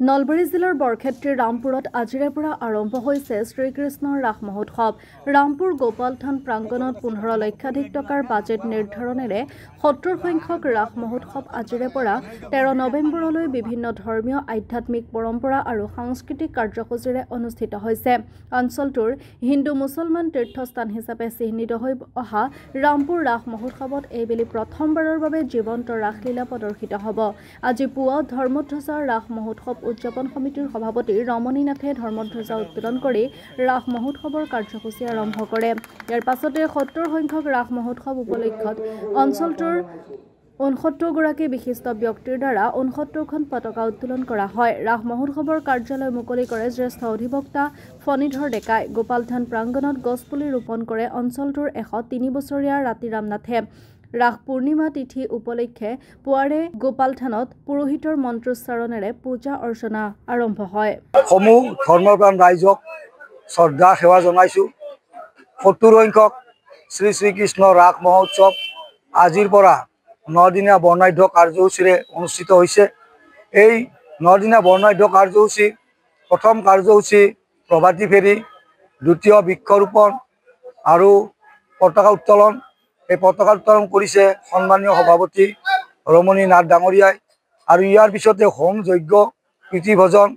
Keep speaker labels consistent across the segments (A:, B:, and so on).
A: নলবাৰী জিলাৰ বৰক্ষেত্ৰীৰ ৰামপুৰত আজিৰে পৰা আৰম্ভ হৈছে শ্ৰীকৃষ্ণৰ ৰাস মহোৎসৱ। ৰামপুৰ গোপাল থান প্ৰাংগণত 15 লক্ষাধিক টকাৰ বাজেট নিৰ্ধাৰণেৰে 70 সংখ্যক ৰাস মহোৎসৱ আজিৰে পৰা 13 নৱেম্বৰলৈ বিভিন্ন ধৰ্মীয় আধ্যাত্মিক পৰম্পৰা আৰু সাংস্কৃতিক কাৰ্যসূচীৰে অনুষ্ঠিত হৈছে। অঞ্চলটোৰ হিন্দু মুছলমান তীৰ্থস্থান হিচাপে চিহ্নিত হৈ অহা ৰামপুৰ ৰাস মহোৎসৱত এইবেলি প্ৰথমবাৰৰ বাবে জীৱন্ত ৰাসলীলা প্ৰদৰ্শিত হ'ব। আজি পুৱা ধৰ্মধ্বজা ৰাস মহোৎসৱ উদযাপন সমিতিৰ সভাপতি ৰমণী নাথে ধৰ্মধ্বজা উত্তোলন কৰি ৰাস মহোৎসৱৰ কাৰ্যসূচী আৰম্ভ কৰে। ইয়াৰ পাছতে 70 সংখ্যক ৰাস মহোৎসৱ উপলক্ষত অঞ্চলটোৰ 69 গৰাকী বিশিষ্ট ব্যক্তিৰ দ্বাৰা 69খন পতাকা উত্তোলন কৰা হয়। ৰাস মহোৎসৱৰ কাৰ্যালয় মুকলি কৰে জ্যেষ্ঠ অধিবক্তা ফণীধৰ ডেকাই। গোপালথান প্ৰাংগণত গছপুলি ৰোপণ কৰে অঞ্চলটোৰ 103 বছৰীয়া ৰাতিৰাম নাথে। ৰাস পূৰ্ণিমা তিথি উপলক্ষে পুৱাৰে গোপালথানত পুৰোহিতৰ মন্ত্ৰোচ্চাৰণেৰে পূজা অৰ্চনা আৰম্ভ হয়।
B: সমূহ ধৰ্মপ্ৰাণ ৰাইজক শ্ৰদ্ধা সেৱা জনাইছোঁ। 70 সংখ্যক শ্ৰী শ্ৰীকৃষ্ণ ৰাস মহোৎসৱ আজিৰ পৰা 9 দিনীয়া বৰ্ণাঢ্য কাৰ্যসূচীৰে অনুষ্ঠিত হৈছে। এই 9 দিনীয়া বৰ্ণাঢ্য কাৰ্যসূচী প্ৰথম কাৰ্যসূচী প্ৰভাতী ফেৰী, দ্বিতীয় বৃক্ষৰোপণ আৰু পতাকা উত্তোলন। এই পতাকা উত্তোলন কৰিছে সন্মানীয় সভাপতি ৰমণী নাথ ডাঙৰীয়াই। আৰু ইয়াৰ পিছতে হোম যজ্ঞ, প্ৰীতিভোজন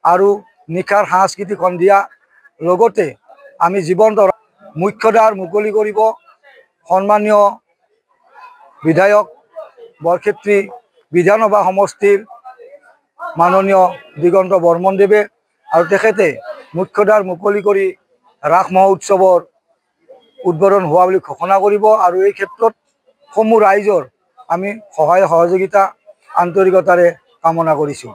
B: আৰু নিশাৰ সাংস্কৃতিক সন্ধিয়া। লগতে আমি জীৱন্ত মুখ্যদ্বাৰ মুকলি কৰিব সন্মানীয় বিধায়ক বৰক্ষেত্ৰী বিধানসভা সমষ্টিৰ মাননীয় দিগন্ত বৰ্মনদেৱে। আৰু তেখেতে মুখ্যদ্বাৰ মুকলি কৰি ৰাস মহোৎসৱৰ উদ্বোধন হোৱা বুলি ঘোষণা কৰিব। আৰু এই ক্ষেত্ৰত সমূহ ৰাইজৰ আমি সহায় সহযোগিতা আন্তৰিকতাৰে কামনা কৰিছোঁ।